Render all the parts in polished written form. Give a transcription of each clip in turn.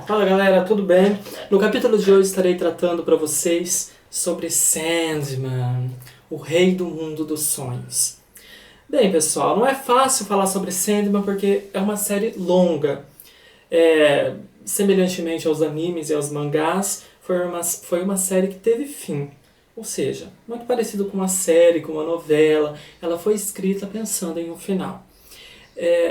Fala galera, tudo bem? No capítulo de hoje estarei tratando para vocês sobre Sandman, o rei do mundo dos sonhos. Bem pessoal, não é fácil falar sobre Sandman porque é uma série longa. Semelhantemente aos animes e aos mangás, foi uma série que teve fim. Ou seja, muito parecido com uma série, com uma novela, ela foi escrita pensando em um final.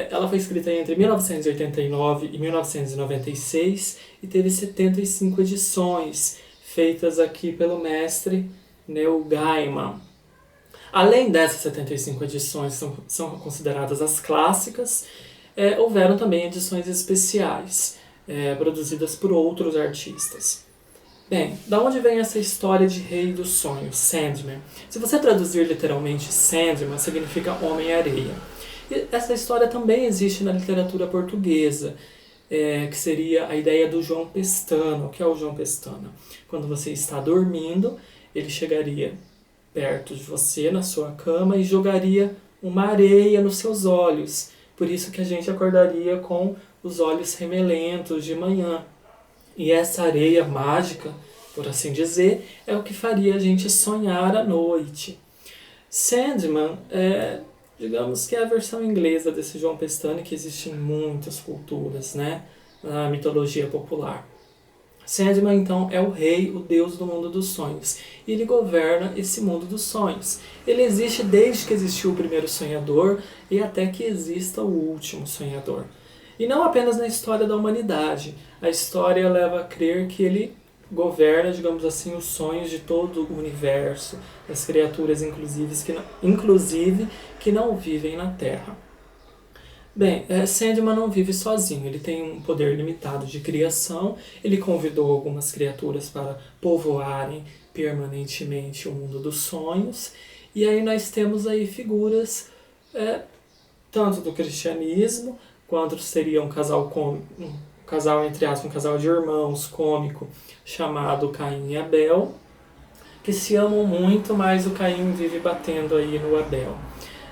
Ela foi escrita entre 1989 e 1996 e teve 75 edições, feitas aqui pelo mestre Neil Gaiman. Além dessas 75 edições, são consideradas as clássicas, houveram também edições especiais, produzidas por outros artistas. Bem, da onde vem essa história de Rei dos Sonhos, Sandman? Se você traduzir literalmente Sandman, significa Homem-Areia. E essa história também existe na literatura portuguesa, que seria a ideia do João Pestana. O que é o João Pestana? Quando você está dormindo, ele chegaria perto de você na sua cama e jogaria uma areia nos seus olhos. Por isso que a gente acordaria com os olhos remelentos de manhã. E essa areia mágica, por assim dizer, é o que faria a gente sonhar à noite. Sandman digamos que é a versão inglesa desse João Pestana, que existe em muitas culturas, né? Na mitologia popular. Sandman, então, é o rei, o deus do mundo dos sonhos. E ele governa esse mundo dos sonhos. Ele existe desde que existiu o primeiro sonhador e até que exista o último sonhador. E não apenas na história da humanidade. A história leva a crer que ele governa, digamos assim, os sonhos de todo o universo, das criaturas inclusive que não vivem na Terra. Bem, Sandman não vive sozinho, ele tem um poder limitado de criação, ele convidou algumas criaturas para povoarem permanentemente o mundo dos sonhos, e aí nós temos aí figuras tanto do cristianismo, quanto seria um casal entre aspas, um casal de irmãos cômico chamado Caim e Abel, que se amam muito, mas o Caim vive batendo aí no Abel.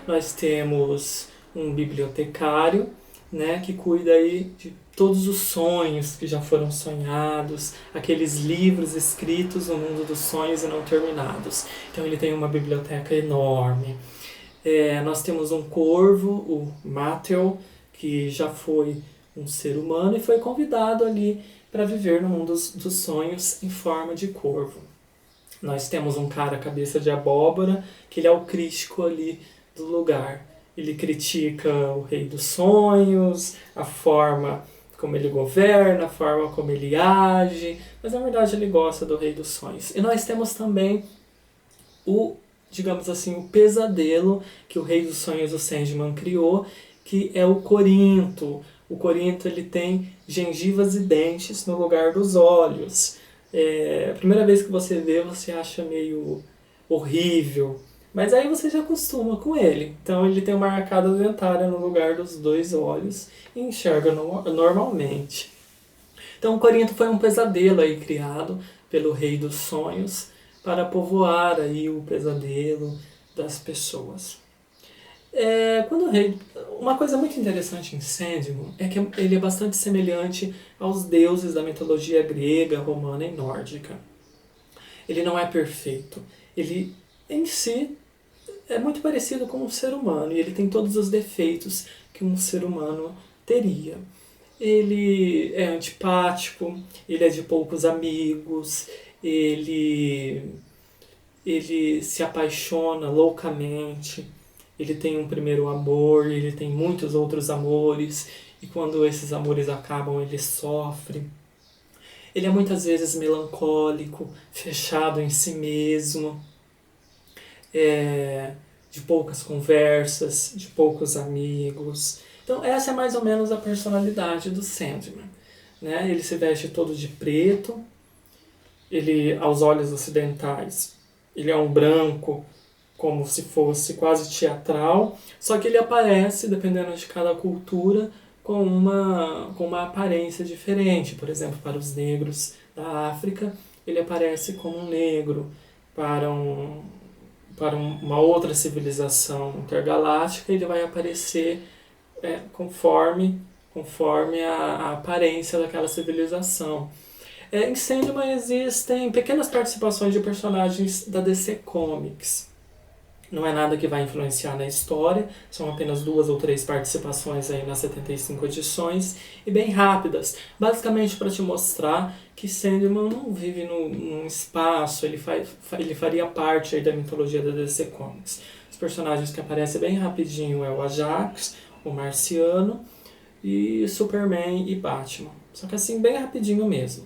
Nós temos um bibliotecário, né, que cuida aí de todos os sonhos que já foram sonhados, aqueles livros escritos no mundo dos sonhos e não terminados. Então ele tem uma biblioteca enorme. Nós temos um corvo, o Mattel, que já foi um ser humano e foi convidado ali para viver no mundo dos sonhos em forma de corvo. Nós temos um cara cabeça de abóbora, que ele é o crítico ali do lugar. Ele critica o rei dos sonhos, a forma como ele governa, a forma como ele age, mas na verdade ele gosta do rei dos sonhos. E nós temos também digamos assim, o pesadelo que o rei dos sonhos, o Sandman, criou, que é o Corinto. O Corinto, ele tem gengivas e dentes no lugar dos olhos. A primeira vez que você vê, você acha meio horrível, mas aí você já acostuma com ele. Então ele tem uma arcada dentária no lugar dos dois olhos e enxerga normalmente. Então o Corinto foi um pesadelo aí criado pelo rei dos sonhos para povoar aí o pesadelo das pessoas. Uma coisa muito interessante em Sandman é que ele é bastante semelhante aos deuses da mitologia grega, romana e nórdica. Ele não é perfeito. Ele, em si, é muito parecido com um ser humano e ele tem todos os defeitos que um ser humano teria. Ele é antipático, ele é de poucos amigos, ele se apaixona loucamente. Ele tem um primeiro amor, ele tem muitos outros amores, e quando esses amores acabam, ele sofre. Ele é muitas vezes melancólico, fechado em si mesmo, de poucas conversas, de poucos amigos. Então essa é mais ou menos a personalidade do Sandman, né? Ele se veste todo de preto, ele, aos olhos ocidentais, ele é um branco, como se fosse quase teatral, só que ele aparece, dependendo de cada cultura, com uma aparência diferente. Por exemplo, para os negros da África, ele aparece como um negro. Para uma outra civilização intergaláctica, ele vai aparecer conforme conforme a aparência daquela civilização. Em Sandman existem pequenas participações de personagens da DC Comics. Não é nada que vai influenciar na história, são apenas 2 ou 3 participações aí nas 75 edições, e bem rápidas, basicamente para te mostrar que Sandman não vive num espaço, ele faria parte aí da mitologia da DC Comics. Os personagens que aparecem bem rapidinho é o Ajax, o Marciano, e Superman e Batman. Só que assim, bem rapidinho mesmo.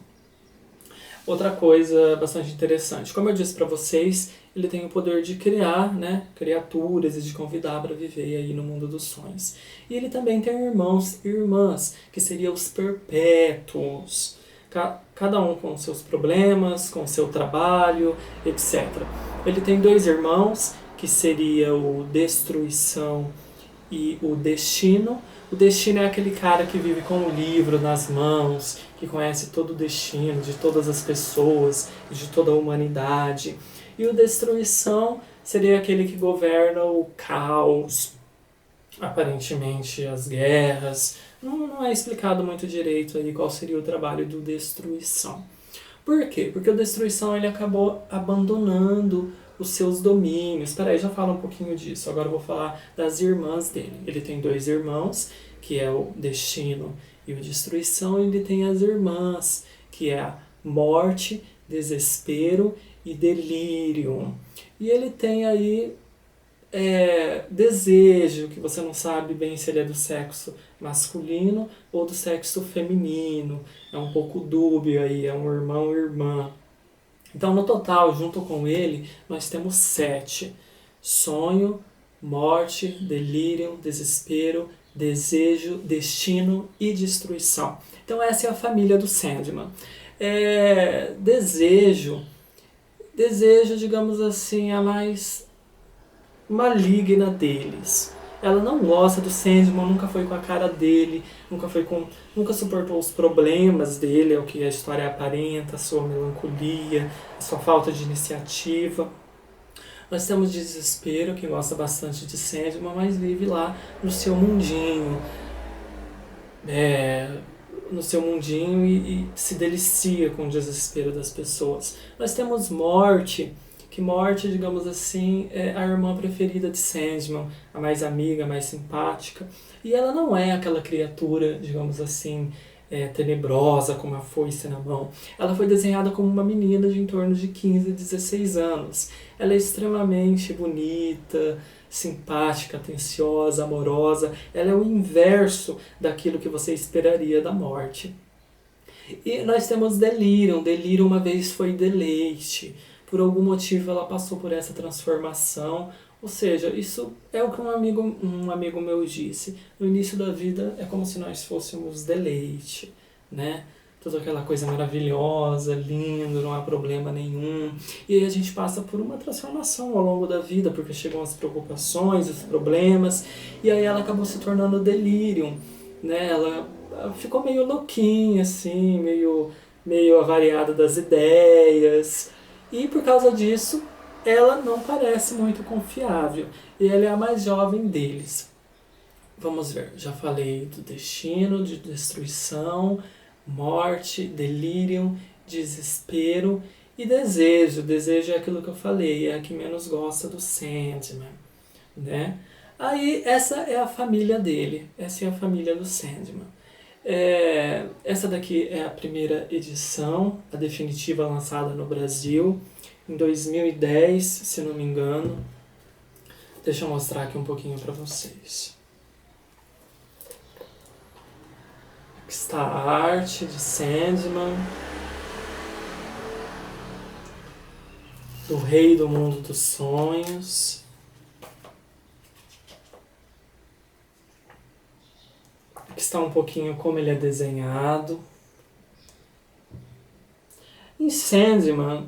Outra coisa bastante interessante, como eu disse para vocês, ele tem o poder de criar, né, criaturas e de convidar para viver aí no mundo dos sonhos. E ele também tem irmãos e irmãs, que seriam os perpétuos. Cada um com seus problemas, com seu trabalho, etc. Ele tem 2 irmãos, que seria o Destruição e o Destino. O Destino é aquele cara que vive com o livro nas mãos, que conhece todo o destino de todas as pessoas, de toda a humanidade. E o Destruição seria aquele que governa o caos, aparentemente as guerras. Não é explicado muito direito aí qual seria o trabalho do Destruição. Por quê? Porque o Destruição ele acabou abandonando os seus domínios. Espera aí, já falo um pouquinho disso. Agora eu vou falar das irmãs dele. Ele tem 2 irmãos, que é o Destino e o Destruição, e ele tem as irmãs, que é a Morte, Desespero e Delírio. E ele tem aí Desejo, que você não sabe bem se ele é do sexo masculino ou do sexo feminino. É um pouco dúbio aí, é um irmão e irmã. Então, no total, junto com ele, nós temos 7. Sonho, morte, delírio, desespero, desejo, destino e destruição. Então, essa é a família do Sandman. Desejo, digamos assim, a mais maligna deles. Ela não gosta do Sandman, nunca foi com a cara dele, nunca suportou os problemas dele, é o que a história aparenta, a sua melancolia, a sua falta de iniciativa. Nós temos Desespero, que gosta bastante de Sandman, mas vive lá no seu mundinho. No seu mundinho e se delicia com o desespero das pessoas. Nós temos Morte, que Morte, digamos assim, é a irmã preferida de Sandman, a mais amiga, a mais simpática. E ela não é aquela criatura, digamos assim, tenebrosa, como a foice na mão. Ela foi desenhada como uma menina de em torno de 15 a 16 anos. Ela é extremamente bonita, simpática, atenciosa, amorosa. Ela é o inverso daquilo que você esperaria da Morte. E nós temos Delirium. Delirium uma vez foi deleite. Por algum motivo ela passou por essa transformação. Ou seja, isso é o que um amigo meu disse. No início da vida é como se nós fôssemos deleite, né? Toda aquela coisa maravilhosa, linda, não há problema nenhum. E aí a gente passa por uma transformação ao longo da vida, porque chegam as preocupações, os problemas, e aí ela acabou se tornando delírio, né? Ela ficou meio louquinha, assim, meio avariada das ideias. E por causa disso, ela não parece muito confiável. E ela é a mais jovem deles. Vamos ver, já falei do destino, de destruição, morte, delírio, desespero e desejo. Desejo é aquilo que eu falei, é a que menos gosta do Sandman, né? Aí essa é a família dele, essa é a família do Sandman. Essa daqui é a primeira edição, a definitiva lançada no Brasil, em 2010, se não me engano. Deixa eu mostrar aqui um pouquinho para vocês. Aqui está a arte de Sandman, do rei do mundo dos sonhos. Aqui está um pouquinho como ele é desenhado. Em Sandman,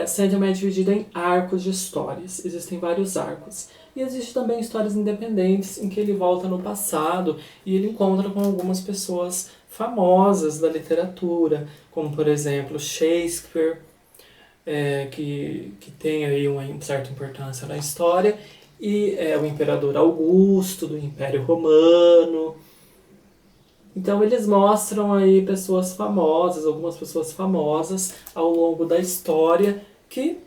Sandman é dividido em arcos de histórias. Existem vários arcos. E existem também histórias independentes em que ele volta no passado e ele encontra com algumas pessoas famosas da literatura, como por exemplo Shakespeare, que tem aí uma certa importância na história, e o Imperador Augusto do Império Romano. Então eles mostram aí pessoas famosas, algumas pessoas famosas ao longo da história que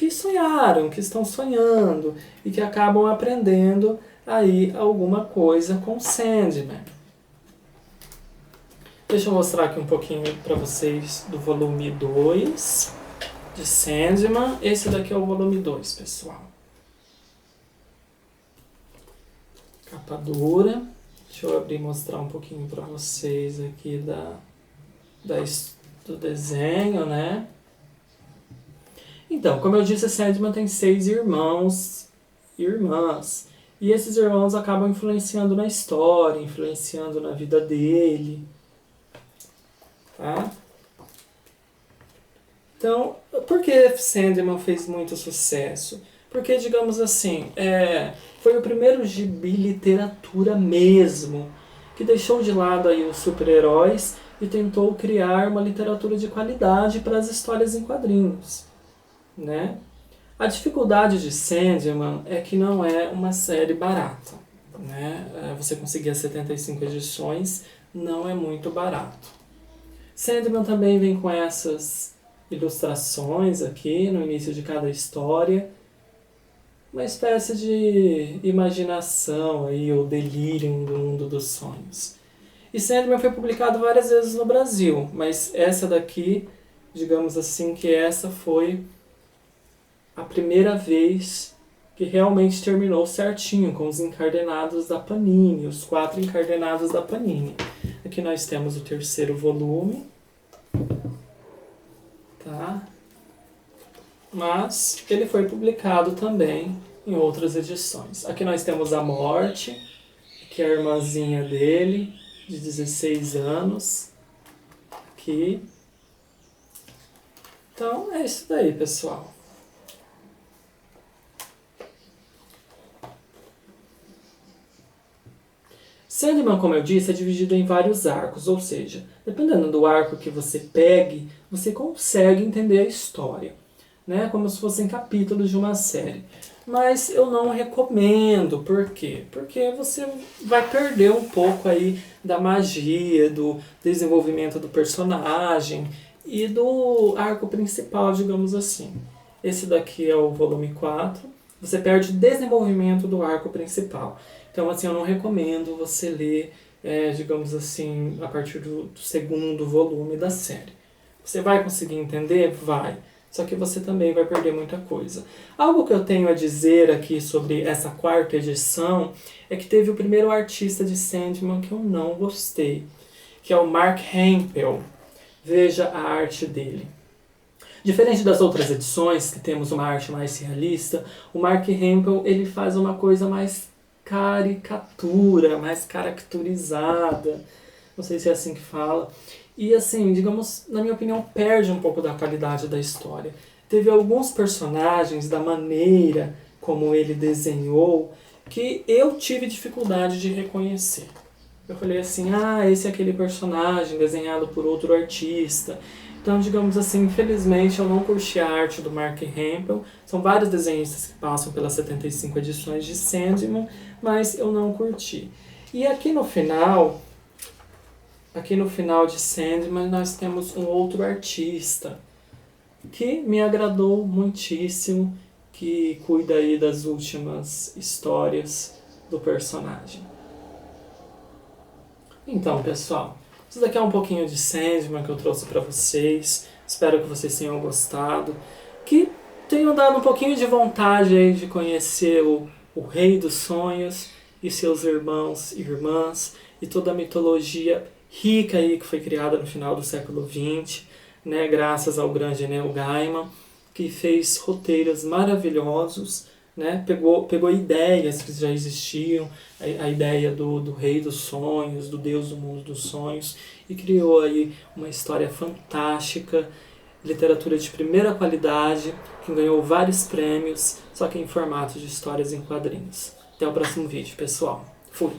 sonharam, que estão sonhando e que acabam aprendendo aí alguma coisa com Sandman. Deixa eu mostrar aqui um pouquinho para vocês do volume 2 de Sandman. Esse daqui é o volume 2, pessoal. Capa dura. Deixa eu abrir e mostrar um pouquinho para vocês aqui do desenho, né? Então, como eu disse, Sandman tem 6 irmãos e irmãs. E esses irmãos acabam influenciando na história, influenciando na vida dele. Tá? Então, por que Sandman fez muito sucesso? Porque, digamos assim, foi o primeiro gibi literatura mesmo, que deixou de lado aí os super-heróis e tentou criar uma literatura de qualidade para as histórias em quadrinhos. Né? A dificuldade de Sandman é que não é uma série barata. Né? Você conseguir as 75 edições não é muito barato. Sandman também vem com essas ilustrações aqui no início de cada história, uma espécie de imaginação aí, ou delírio do mundo dos sonhos. E Sandman foi publicado várias vezes no Brasil, mas essa daqui, digamos assim, que essa foi a primeira vez que realmente terminou certinho, com os encadernados da Panini, os 4 encadernados da Panini. Aqui nós temos o 3º volume, tá? Mas ele foi publicado também em outras edições. Aqui nós temos a Morte, que é a irmãzinha dele, de 16 anos. Aqui. Então é isso daí, pessoal. Sandman, como eu disse, é dividido em vários arcos, ou seja, dependendo do arco que você pegue, você consegue entender a história, né? Como se fossem capítulos de uma série. Mas eu não recomendo, por quê? Porque você vai perder um pouco aí da magia, do desenvolvimento do personagem e do arco principal, digamos assim. Esse daqui é o volume 4, você perde o desenvolvimento do arco principal. Então, assim, eu não recomendo você ler, digamos assim, a partir do 2º volume da série. Você vai conseguir entender? Vai. Só que você também vai perder muita coisa. Algo que eu tenho a dizer aqui sobre essa 4ª edição é que teve o primeiro artista de Sandman que eu não gostei, que é o Mark Hempel. Veja a arte dele. Diferente das outras edições, que temos uma arte mais realista, o Mark Hempel ele faz uma coisa mais caricatura, mais caracterizada, não sei se é assim que fala, e assim, digamos, na minha opinião, perde um pouco da qualidade da história. Teve alguns personagens, da maneira como ele desenhou, que eu tive dificuldade de reconhecer. Eu falei assim, esse é aquele personagem desenhado por outro artista. Então, digamos assim, infelizmente eu não curti a arte do Mark Hempel. São vários desenhistas que passam pelas 75 edições de Sandman, mas eu não curti. E aqui no final de Sandman, nós temos um outro artista que me agradou muitíssimo, que cuida aí das últimas histórias do personagem. Então, pessoal, isso daqui é um pouquinho de Sandman que eu trouxe para vocês. Espero que vocês tenham gostado. Que tenham dado um pouquinho de vontade aí de conhecer o Rei dos Sonhos e seus irmãos e irmãs. E toda a mitologia rica aí que foi criada no final do século XX. Né, graças ao grande Neil Gaiman, que fez roteiros maravilhosos. Né, pegou ideias que já existiam, a ideia do Rei dos Sonhos, do Deus do Mundo dos Sonhos, e criou aí uma história fantástica, literatura de primeira qualidade, que ganhou vários prêmios, só que em formato de histórias em quadrinhos. Até o próximo vídeo, pessoal. Fui!